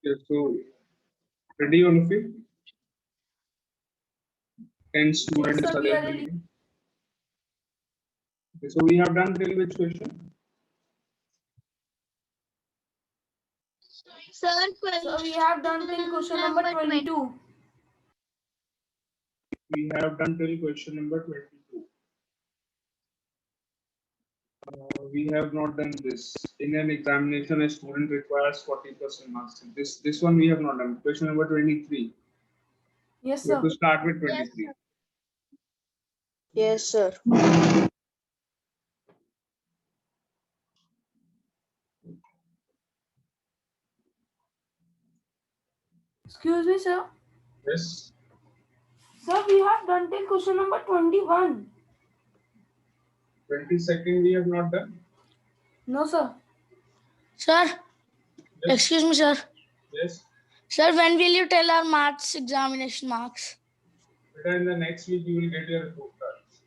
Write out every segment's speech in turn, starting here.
Yes, so ready all of you? 10 students Yes, sir, are we there. are ready. Okay, so we have done till which question? Sir, So we have done till question number 22. We have done till question number 22. We have not done this. In an examination, a student requires 40% marks. This one we have not done. Question number 23. Yes, We have sir. to start with 23. Yes, sir. Excuse me, sir. Yes. Sir, we have done till question number 21. 22nd we have not done. No, sir. Sir, Yes. excuse me, sir. Yes. Sir, when will you tell our maths examination marks? Better in the next week you will get your report cards.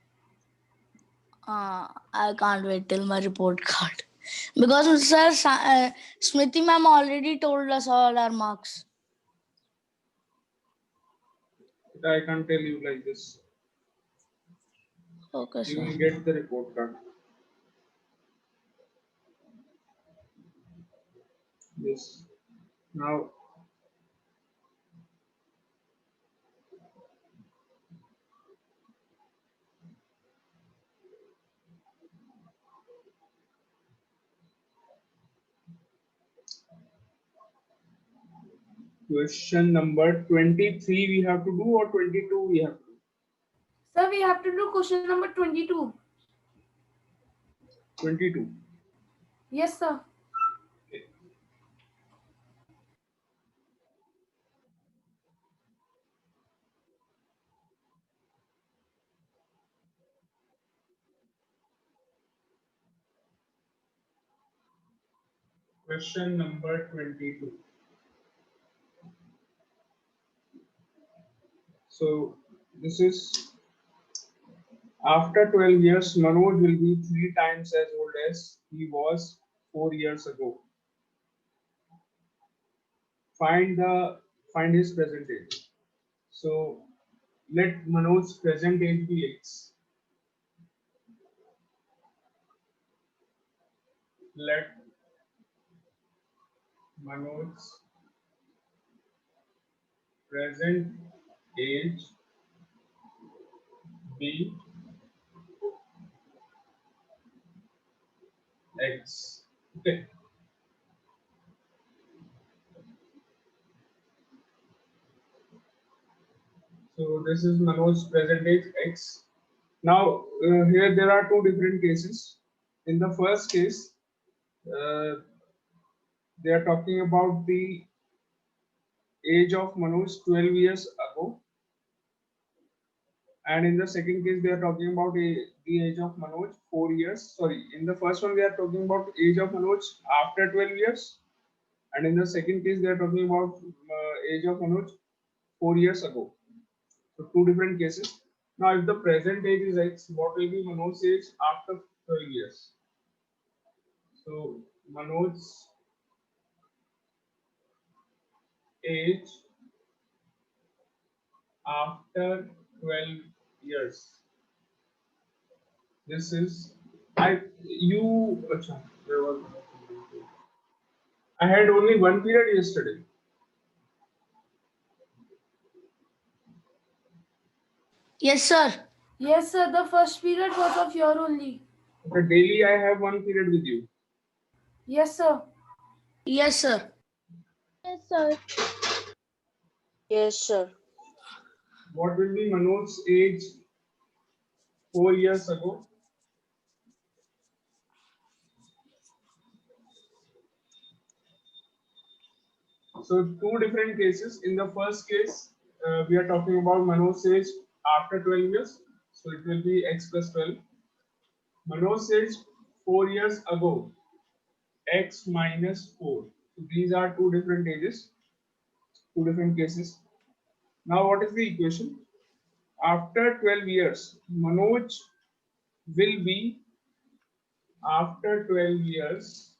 I can't wait till my report card. Because, sir, Smriti ma'am already told us all our marks. But I can't tell you like this. Okay, You sir. will get the report card. Yes. Now, question number 23 we have to do or 22 we have to do? Sir, we have to do question number 22. 22. Yes, sir. Okay. Question number 22. So this is after 12 years, Manoj will be 3 times as old as he was 4 years ago. Find his present age. So let Manoj's present age be X. Let Manoj's present age be X. Okay. So this is Manoj's present age X. Now here there are two different cases. In the first case, they are talking about the age of Manoj 12 years ago, and in the second case they are talking about the age of Manoj 4 years. Sorry, in the first one they are talking about age of Manoj after 12 years, and in the second case they are talking about age of Manoj 4 years ago. So two different cases. Now if the present age is X, what will be Manoj's age after 12 years? So Manoj's age after 12 years. This is Acha, there was I had only one period yesterday. Yes, sir. Yes, sir. The first period was of your only. Okay, daily I have one period with you. Yes, sir. Yes, sir. yes, sir. Yes, sir. What will be Manoj's age 4 years ago? So two different cases. In the first case, we are talking about Manoj's age after 12 years. So it will be X plus 12. Manoj's age 4 years ago, X minus 4. So these are two different ages, two different cases. Now what is the equation? After 12 years, Manoj will be after 12 years,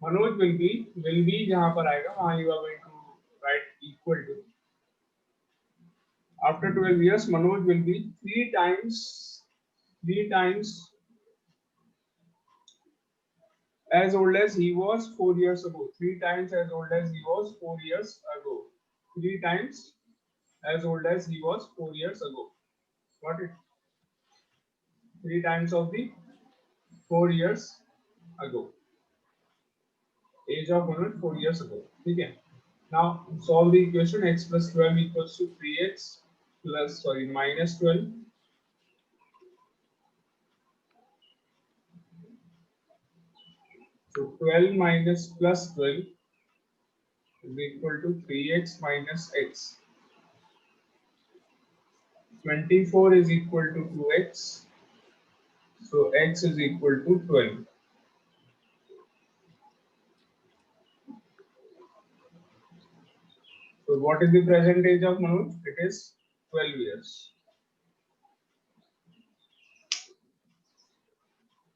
Manoj will be जहाँ पर आएगा वहाँ you are going to write equal to. After 12 years, Manoj will be three times as old as he was 4 years ago. 3 times as old as he was 4 years ago. 3 times as old as he was 4 years ago. Got it? 3 times of the 4 years ago. Age of Manoj 4 years ago. Okay. Now solve the equation. X plus 12 equals to 3x plus minus 12. So 12 minus plus 12 is equal to 3x minus x. 24 is equal to 2x. So x is equal to 12. So what is the present age of Manoj? It is 12 years.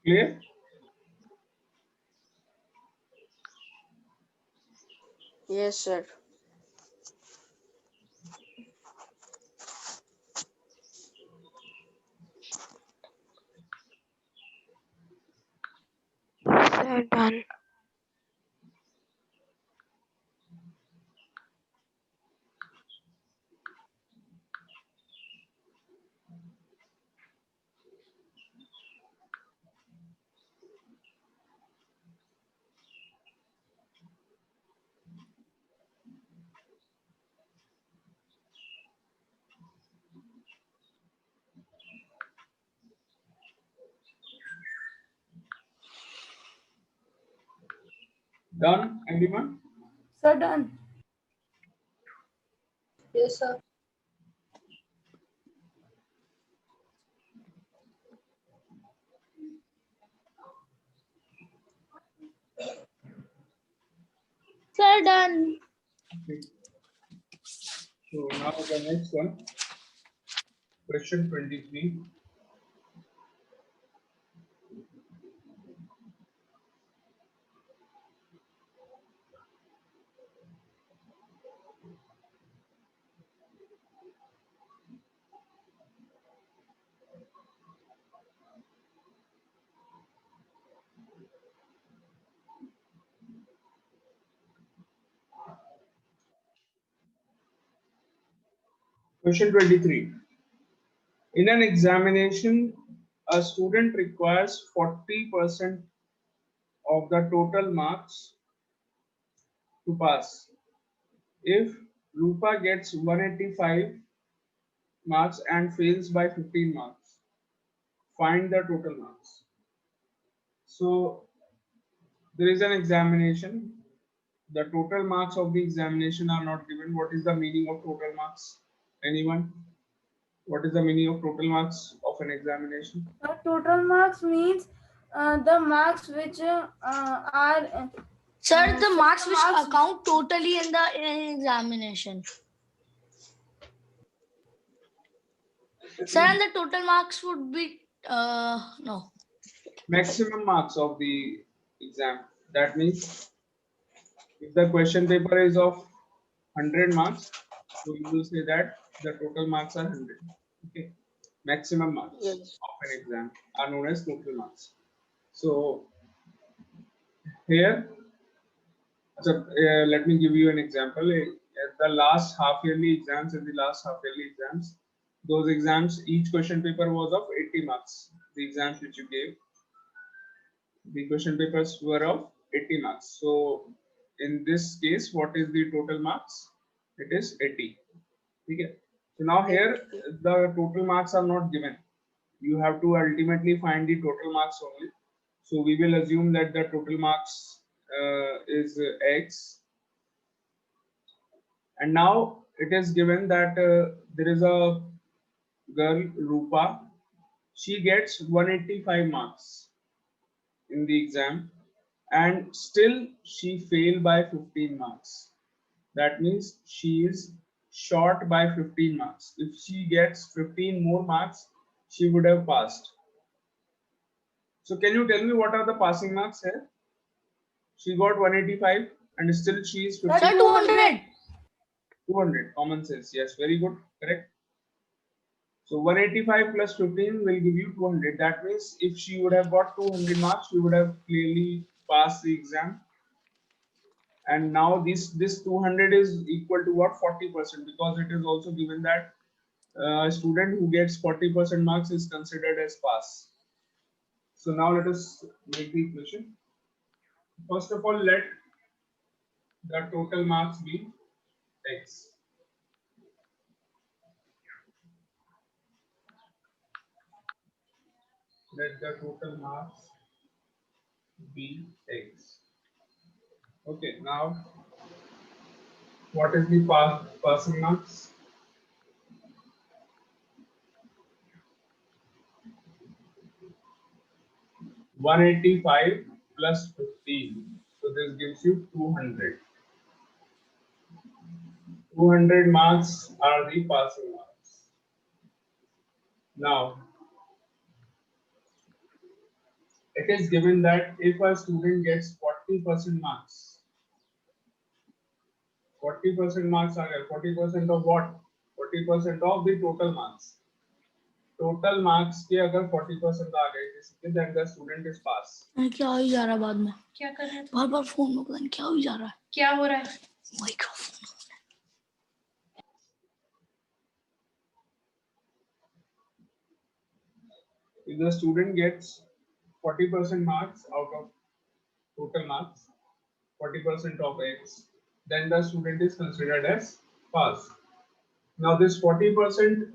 Clear? Yes, sir. Sir, done. Done? Anyone? Sir, done. Yes, sir. Sir, done. Okay. So now the next one. Question 23. Question 23. In an examination, a student requires 40% of the total marks to pass. If Rupa gets 185 marks and fails by 15 marks, find the total marks. So there is an examination. The total marks of the examination are not given. What is the meaning of total marks? Anyone? What is the meaning of total marks of an examination? Total marks means the marks which are Sir, the marks which account totally in the examination. Sir, and the total marks would be no. Maximum marks of the exam. That means if the question paper is of 100 marks, so you will say that the total marks are 100. Okay. Maximum marks Yes. of an exam are known as total marks. So here, let me give you an example. At the last half yearly exams, those exams, each question paper was of 80 marks. The exams which you gave, the question papers were of 80 marks. So in this case, what is the total marks? It is 80. Okay. So now here the total marks are not given. You have to ultimately find the total marks only. So we will assume that the total marks is x. And now it is given that there is a girl, Rupa. She gets 185 marks in the exam and still she failed by 15 marks. That means she is short by 15 marks. If she gets 15 more marks, she would have passed. So can you tell me what are the passing marks here? She got 185 and still she is 50. Sir, 200. 200. Common sense. Yes, very good. Correct. So 185 plus 15 will give you 200. That means if she would have got 200 marks, she would have clearly passed the exam. And now this 200 is equal to what? 40%, because it is also given that a student who gets 40% marks is considered as pass. So now let us make the equation. First of all, let the total marks be x. Let the total marks be x. Okay, now what is the passing marks? One 185 plus 15. So this gives you 200. 200 marks are the passing marks. Now, it is given that if a student gets 40% marks, 40% marks are 40% of what? 40% of the total marks. Total marks के अगर 40% आ गए जिसके then the student is pass. क्या हो जा रहा है बाद में? क्या कर रहे हैं? बार बार फोन में पता नहीं क्या हो जा रहा है. क्या हो रहा है? Microphone. If the student gets 40% marks out of total marks, 40% of x, then the student is considered as pass. Now this 40%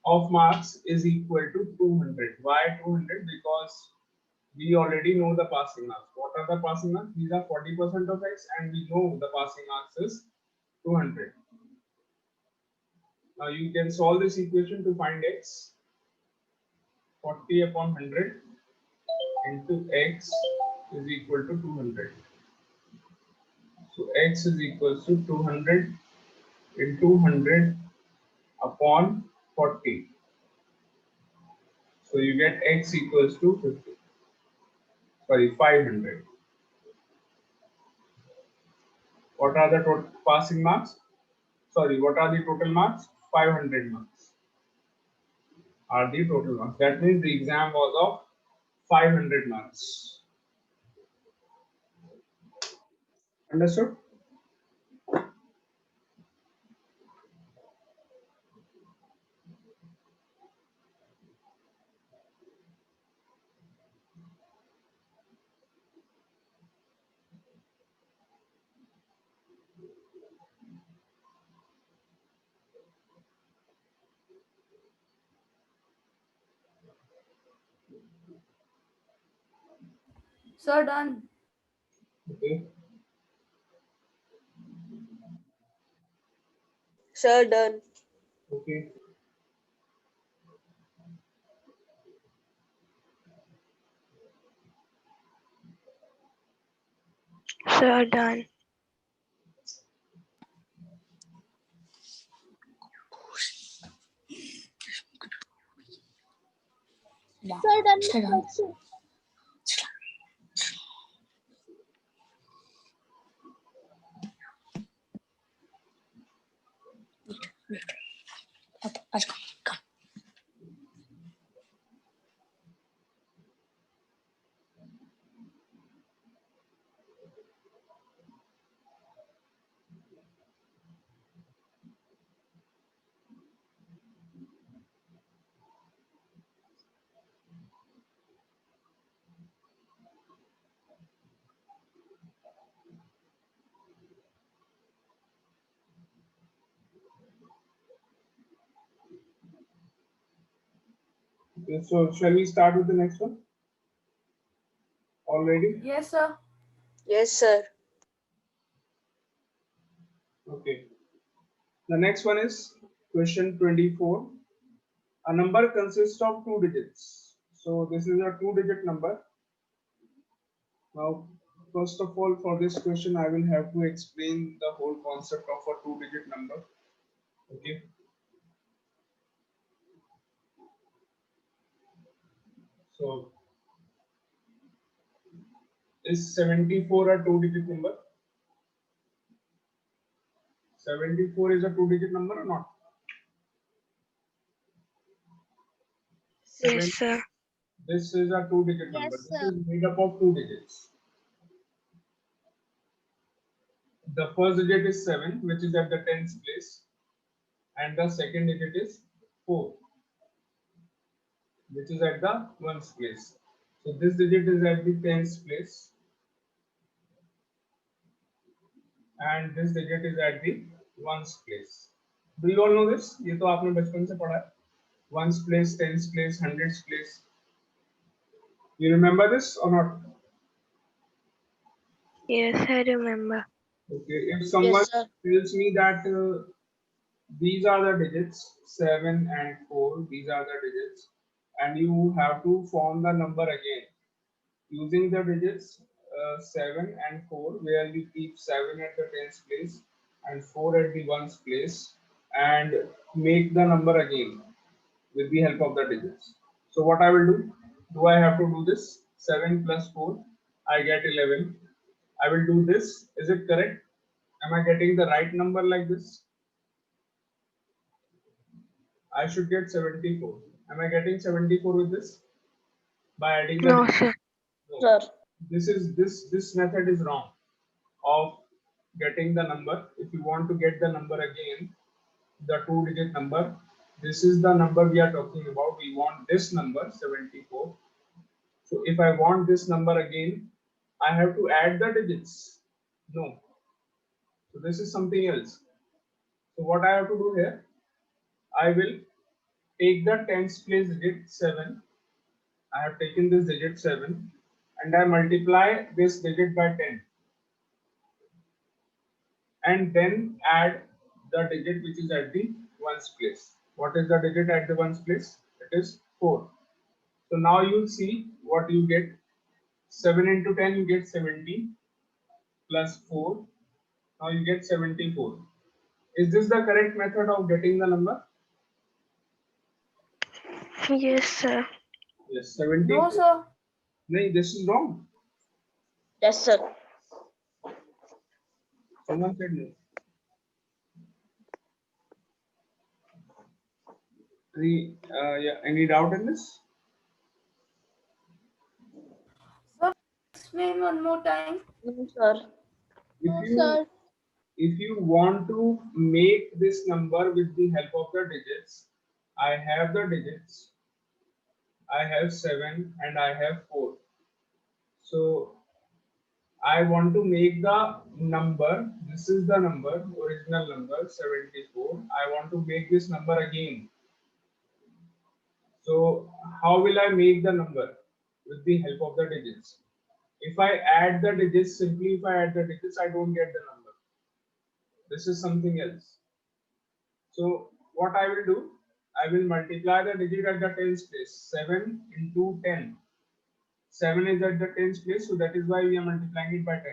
of marks is equal to 200. Why 200? Because we already know the passing marks. What are the passing marks? These are 40% of x and we know the passing marks is 200. Now you can solve this equation to find x. 40 upon 100 into x is equal to 200. So x is equal to 200 into 100 upon 40. So you get x equals to 50. Sorry, 500. What are the passing marks? Sorry, what are the total marks? 500 marks are the total marks. That means the exam was of 500 marks. Understood? Sir, done. Okay. Sir, done. Okay. Sir, done. Sir, done. Let's go. Come. Okay. So shall we start with the next one? All ready? Yes, sir. Yes, sir. Okay. The next one is question 24. A number consists of two digits. So this is a two-digit number. Now, first of all, for this question, I will have to explain the whole concept of a two-digit number. Okay. So, Is 74 a two-digit number? 74 is a two-digit number or not? Yes, Seven. sir. This is a two-digit number. Yes, This sir. is made up of two digits. The first digit is 7, which is at the tens place, and the second digit is 4, which is at the ones place. So this digit is at the tens place, and this digit is at the ones place. Do you all know this? ये तो आपने बचपन से पढ़ा है. Ones place, tens place, hundreds place. You remember this or not? Yes, I remember. Okay. If someone sir. tells me that these are the digits 7 and 4, these are the digits, and you have to form the number again using the digits 7 and 4, where you keep 7 at the tens place and 4 at the ones place, and make the number again with the help of the digits. So what I will do I have to do this? 7 plus 4, I get 11. I will do this. Is it correct? Am I getting the right number like this? I should get 74. Am I getting 74 with this? By adding the No, digits? sir. No. Sir. This method is wrong of getting the number. If you want to get the number again, the two-digit number, this is the number we are talking about. We want this number 74. So if I want this number again, I have to add the digits. No. So this is something else. So what I have to do here, I will take the tens place digit 7. I have taken this digit 7 and I multiply this digit by 10 and then add the digit which is at the ones place. What is the digit at the ones place? It is 4. So now you see what you get. 7 into 10 you get 70 plus 4. Now you get 74. Is this the correct method of getting the number? Yes, sir. Yes, 74. No, sir. No, this is wrong. Yes, sir. Someone said no. Any doubt in this? Sir, explain one more time. No, sir. If you want to make this number with the help of the digits, I have the digits. I have 7 and I have 4. So I want to make the number. This is the number, original number 74. I want to make this number again. So how will I make the number? With the help of the digits. If I add the digits, simply if I add the digits, I don't get the number. This is something else. So what I will do, I will multiply the digit at the tens place. 7 into 10. 7 is at the tens place, so that is why we are multiplying it by 10.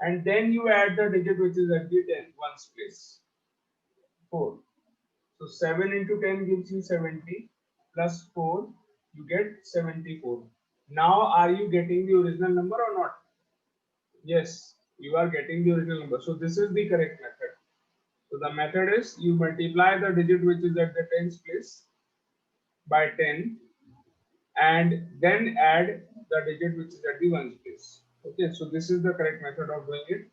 And then you add the digit which is at the ones place. 4. So 7 into 10 gives you 70 plus 4, you get 74. Now are you getting the original number or not? Yes, you are getting the original number. So this is the correct method. So the method is you multiply the digit which is at the tens place by 10 and then add the digit which is at the ones place. Okay, so this is the correct method of doing it.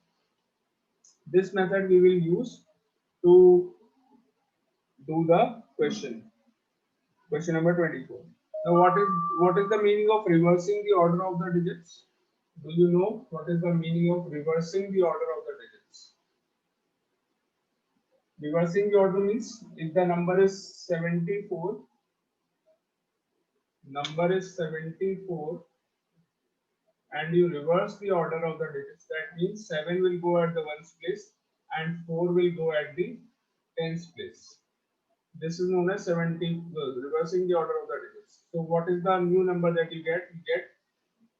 This method we will use to do the question. Question number 24. Now what is the meaning of reversing the order of the digits? Do you know what is the meaning of reversing the order of the digits? Reversing the order means if the number is 74, and you reverse the order of the digits, that means 7 will go at the ones place and 4 will go at the tens place. This is known as reversing the order of the digits. So what is the new number that you get? You get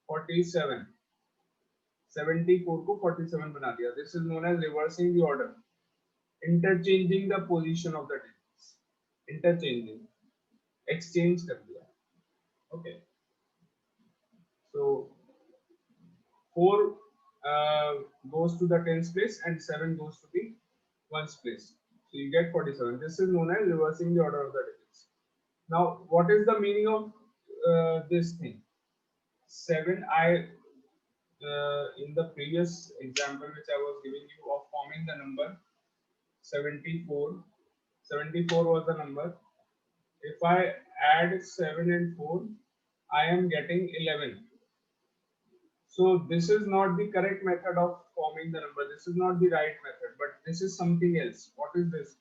47. 74 को 47 बना दिया. This is known as reversing the order. Interchanging the position of the digits. Interchanging. Exchange कर दिया. Okay. So 4 goes to the tens place and 7 goes to the ones place. So you get 47. This is known as reversing the order of the digits. Now, what is the meaning of this thing? 7, in the previous example which I was giving you of forming the number 74, 74 was the number. If I add 7 and 4, I am getting 11. So this is not the correct method of forming the number. This is not the right method, but this is something else. What is this?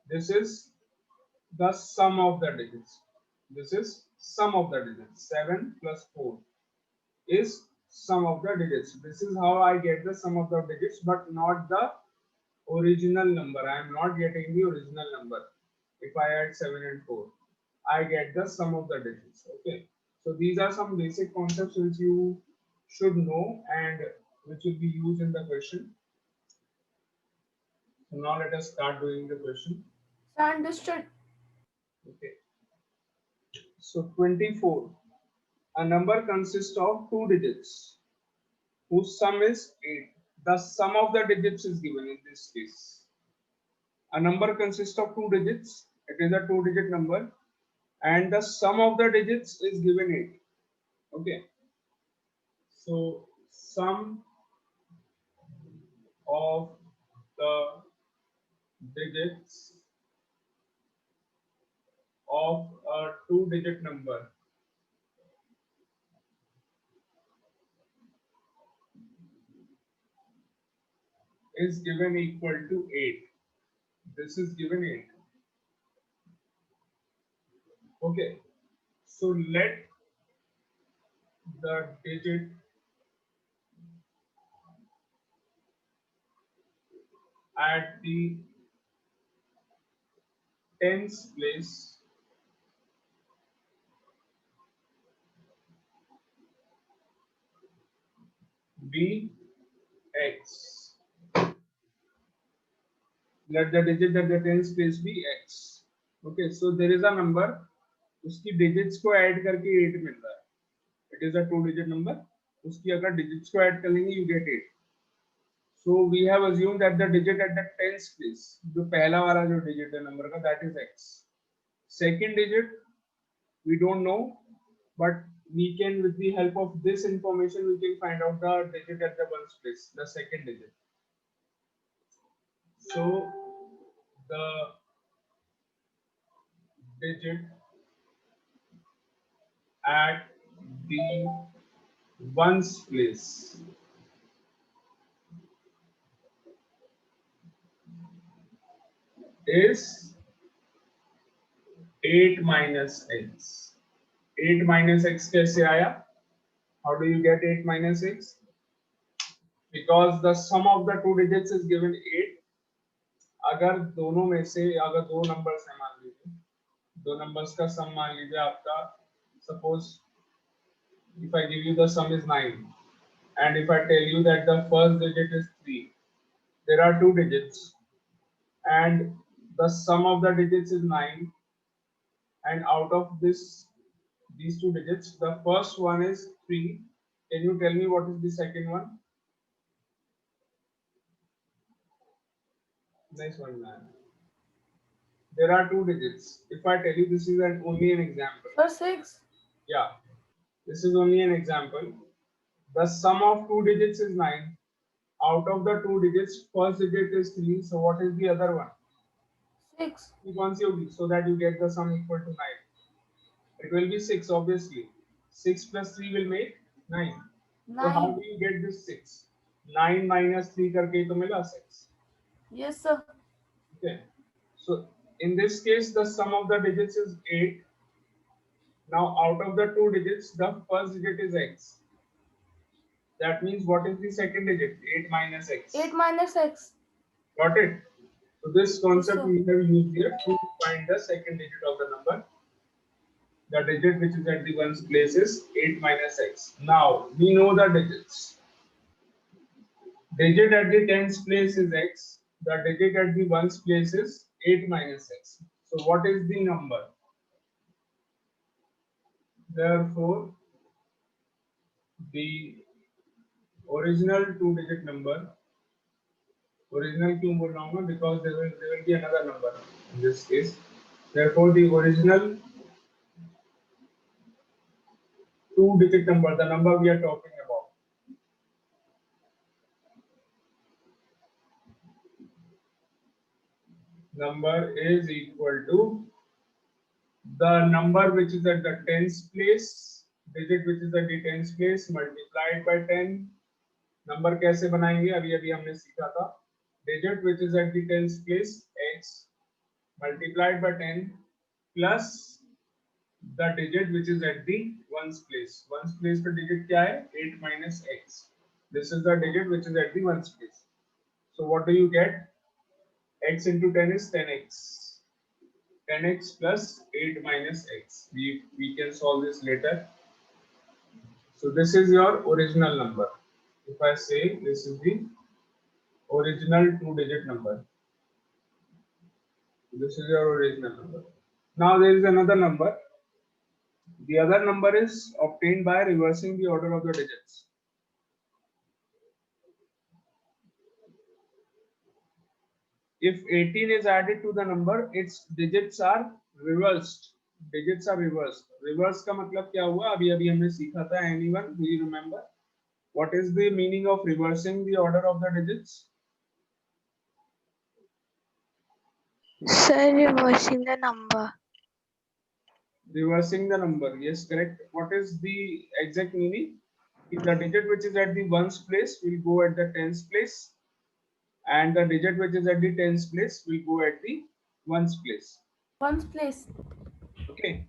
This is the sum of the digits. This is sum of the digits. 7 plus 4 is sum of the digits. This is how I get the sum of the digits, but not the original number. I am not getting the original number. If I add 7 and 4, I get the sum of the digits. Okay. So these are some basic concepts which you should know and which will be used in the question. So now let us start doing the question. Sir, understood. Okay. So 24. A number consists of 2 digits whose sum is 8. The sum of the digits is given in this case. A number consists of 2 digits. It is a 2-digit number, and the sum of the digits is given 8. Okay. So sum of the digits of a 2-digit number is given equal to 8. This is given 8. Okay. So let the digit at the tens place be x. Let the digit at the tens place be x. Okay, so there is a number, उसकी digits को add करके 8 मिल रहा है. It is a 2-digit number. उसकी अगर digits को add कर लेंगे, you get 8. So we have assumed that the digit at the tens place, जो पहला वाला जो digit है number का, that is x. Second digit we don't know, but we can, with the help of this information, we can find out the digit at the ones place, the second digit. So the digit at the ones place is 8 minus x. 8 minus x कैसे आया? How do you get 8 minus x? Because the sum of the 2 digits is given 8. अगर दोनों में से अगर दो numbers हैं, मान लीजिए दो नंबर्स का सम मान लीजिए आपका, suppose if I give you the sum is 9 and if I tell you that the first digit is 3, there are 2 digits and the sum of the digits is 9, and out of these 2 digits the first one is 3. Can you tell me what is the second one? Nice one, man. There are 2 digits. If I tell you, this is only an example. Sir, 6. Yeah, this is only an example. The sum of 2 digits is 9. Out of the 2 digits, first digit is 3. So what is the other one? 6. So that you get the sum equal to 9. It will be 6, obviously. 6 plus 3 will make 9. 9. So how do you get this 6? 9 minus 3 करके तो मिला 6. Yes, sir. Okay. So in this case, the sum of the digits is 8. Now out of the 2 digits, the first digit is x. That means what is the second digit? 8 minus x. 8 minus x. Got it? So this concept Yes, sir. we have used here to find the second digit of the number. The digit which is at the ones place is 8 minus x. Now we know the digits. Digit at the tens place is x. The digit at the ones place is 8 minus x. So what is the number? Therefore, the original 2-digit number. Original क्यों बोल रहा हूँ मैं? Because there will be another number in this case. Therefore, the original 2-digit number, the number we are talking about, number is equal to the number which is at the tens place, digit which is at the tens place multiplied by 10. Number कैसे बनाएंगे? अभी अभी हमने सीखा था. Digit which is at the tens place x multiplied by 10 plus the digit which is at the ones place. Ones place का digit क्या है? 8 minus x. This is the digit which is at the ones place. So what do you get? X into 10 is 10x. 10x plus 8 minus x. We can solve this later. So this is your original number. If I say this is the original 2-digit number. This is your original number. Now there is another number. The other number is obtained by reversing the order of the digits. If 18 is added to the number, its digits are reversed. Digits are reversed. Reverse का मतलब क्या हुआ? अभी अभी हमने सीखा था. Anyone? Do you remember? What is the meaning of reversing the order of the digits? Sir, reversing the number. Reversing the number. Yes, correct. What is the exact meaning? The digit which is at the ones place will go at the tens place, and the digit which is at the tens place will go at the ones place. Ones place. Okay.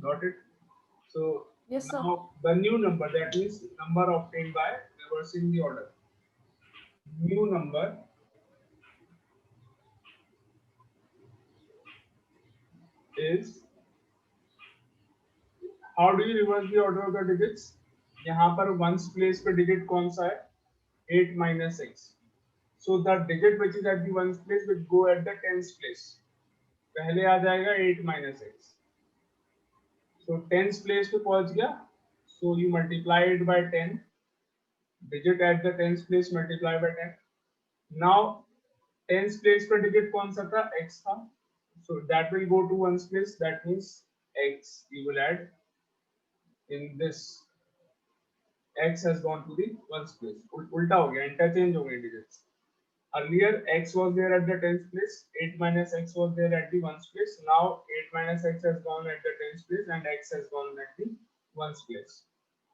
Got it? So Yes, sir. now the new number, that means number obtained by reversing the order. New number is, how do you reverse the order of the digits? यहाँ पर ones place पे digit कौन सा है? 8 minus x. So the digit which is at the ones place will go at the tens place. पहले आ जाएगा 8 minus x. So tens place पे पहुंच गया. So you multiply it by 10. Digit at the tens place multiply by 10. Now tens place पे digit कौन सा था? X था. So that will go to ones place. That means x you will add in this. X has gone to the ones place. उल्टा हो गया, interchange हो गए digits. Earlier x was there at the tens place, 8 minus x was there at the ones place. Now 8 minus x has gone at the tens place and x has gone at the ones place.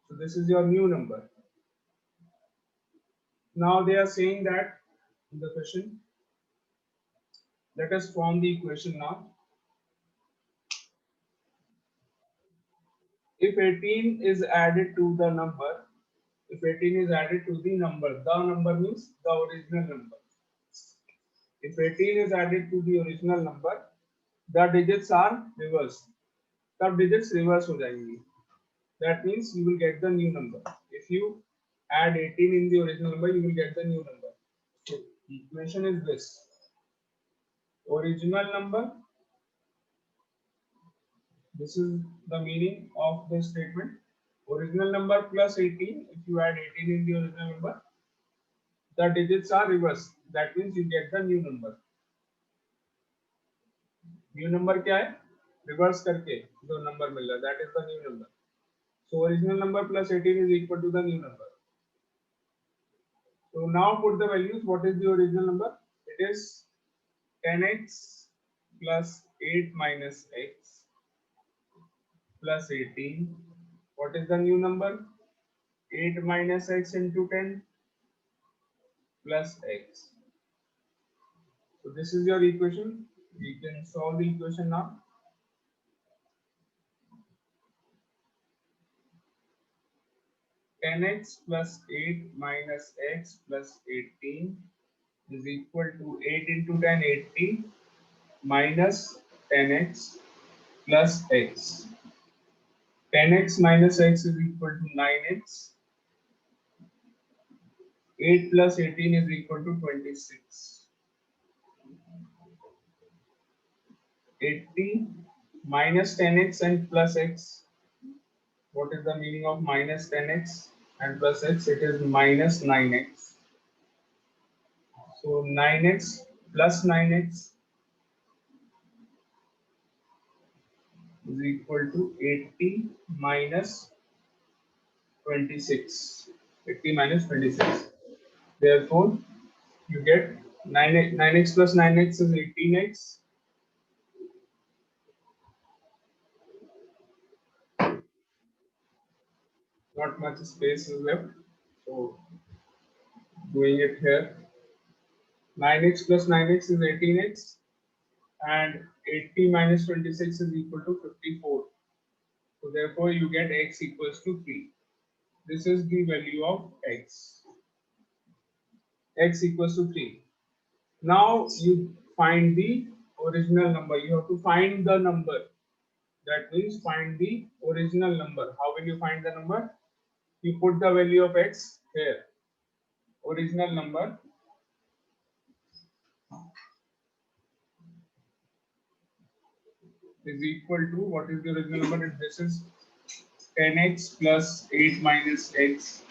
So this is your new number. Now they are saying that in the question, let us form the equation now. If 18 is added to the number, if 18 is added to the number means the original number. If 18 is added to the original number, the digits are reversed. The digits reverse हो जाएंगी. That means you will get the new number. If you add 18 in the original number, you will get the new number. So equation is this. Original number. This is the meaning of the statement. Original number plus 18. If you add 18 in the original number, the digits are reversed. That means you get the new number. New number क्या है? Reverse करके जो number मिल रहा है, that is the new number. So original number plus 18 is equal to the new number. So now put the values. What is the original number? It is 10x plus 8 minus x plus 18. What is the new number? 8 minus x into 10 plus x. So this is your equation. We can solve the equation now. Ten x plus 8 minus x plus 18 is equal to 8 into 10, 80 minus 10x plus x. 10x minus x is equal to 9x. 8 plus 18 is equal to 26. 80 minus 10x and plus x. What is the meaning of minus 10x? and plus x, it is minus 9x. So 9x plus 9x is equal to 80 minus 26. 80 minus 26. Therefore, you get 9x plus 9x is 18x. Not much space is left. So, doing it here. 9x plus 9x is 18x. And 80 minus 26 is equal to 54. So, therefore, you get x equals to 3. This is the value of x. X equals to 3. Now you find the original number. You have to find the number. That means find the original number. How will you find the number? You put the value of x here. Original number is equal to, what is the original number? This is 10x plus 8 minus x.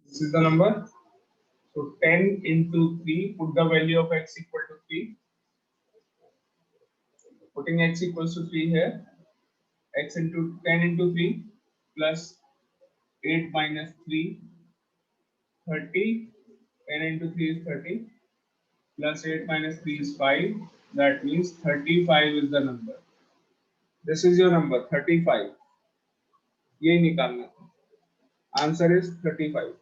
This is the number. So 10 into 3, put the value of x equal to 3. Putting x equals to 3 here. X into 10 into 3 plus 8 minus 3, 30. 10 into 3 is 30. Plus 8 minus 3 is 5. That means 35 is the number. This is your number, 35. ये निकालना था. Answer is 35.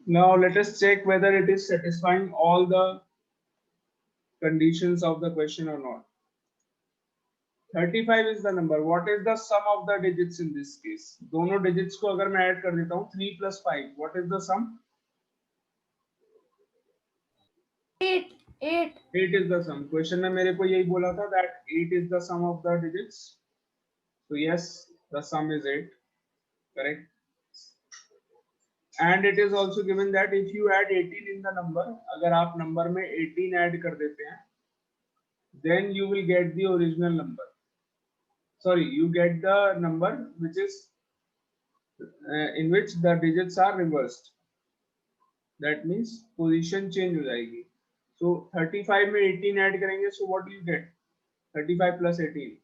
Now let us check whether it is satisfying all the conditions of the question or not. 35 is the number. What is the sum of the digits in this case? दोनों digits को अगर मैं add कर देता हूँ 3 plus 5. What is the sum? 8. 8 is the sum. Question में मेरे को यही बोला था that 8 is the sum of the digits. So yes, the sum is 8. Correct. And it is also given that if you add 18 in the number, अगर आप number में 18 add कर देते हैं, then you will get the original number. Sorry, you get the number which is in which the digits are reversed. That means position change हो जाएगी. So 35 में 18 add करेंगे, so what do you get? 35 plus 18.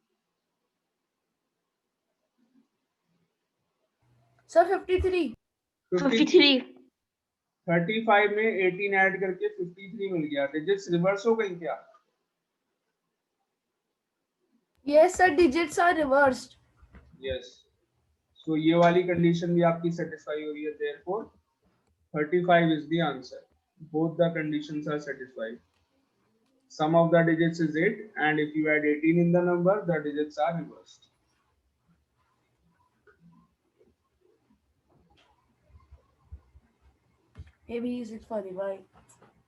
Sir, 53. 53. 35 में 18 add करके 53 मिल गया. Digits reverse हो गई क्या? Yes, sir, digits are reversed. Yes. So ये वाली condition भी आपकी satisfy हो रही है. Therefore 35 is the answer. Both the conditions are satisfied. Sum of the digits is 8, and if you add 18 in the number, the digits are reversed. Maybe is it for the right?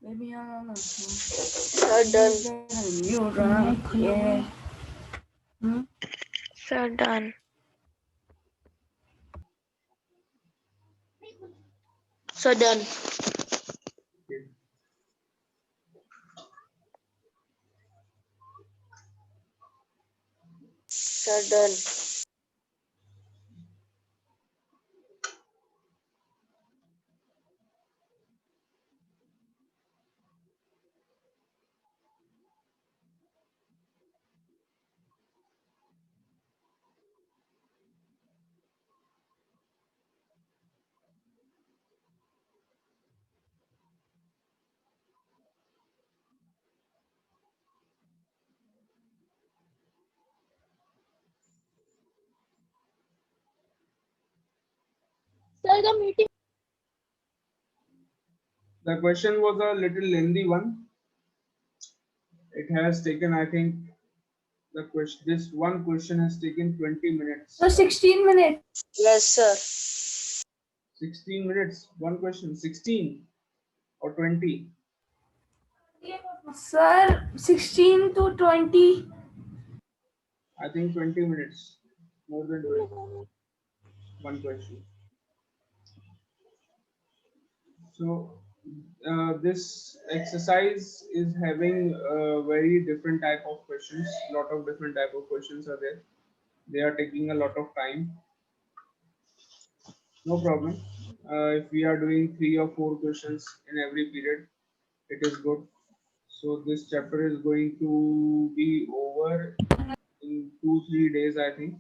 Maybe Sir, done. you right. Yeah. Sir, done. Sir, done. Okay. Sir, done. Sir, the meeting. The question was a little lengthy one. It has taken, I think, the question. This one question has taken 20 minutes. So 16 minutes. Yes, sir. 16 minutes. One question. 16 or 20. Sir, 16 to 20. I think 20 minutes. More than 20. One question. So this exercise is having a very different type of questions. Lot of different type of questions are there. they are taking a lot of time. No problem. If we are doing 3 or 4 questions in every period, it is good. So this chapter is going to be over in 2-3 days, I think.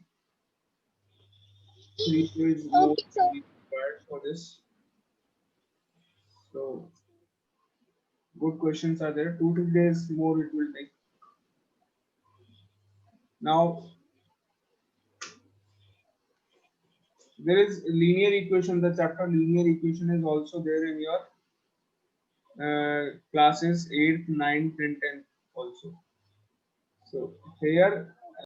3 days more will be required for this. So good questions are there. 2-3 days more it will take. Now there is linear equation. The chapter linear equation is also there in your classes 8th, 9th, and 10th also. So here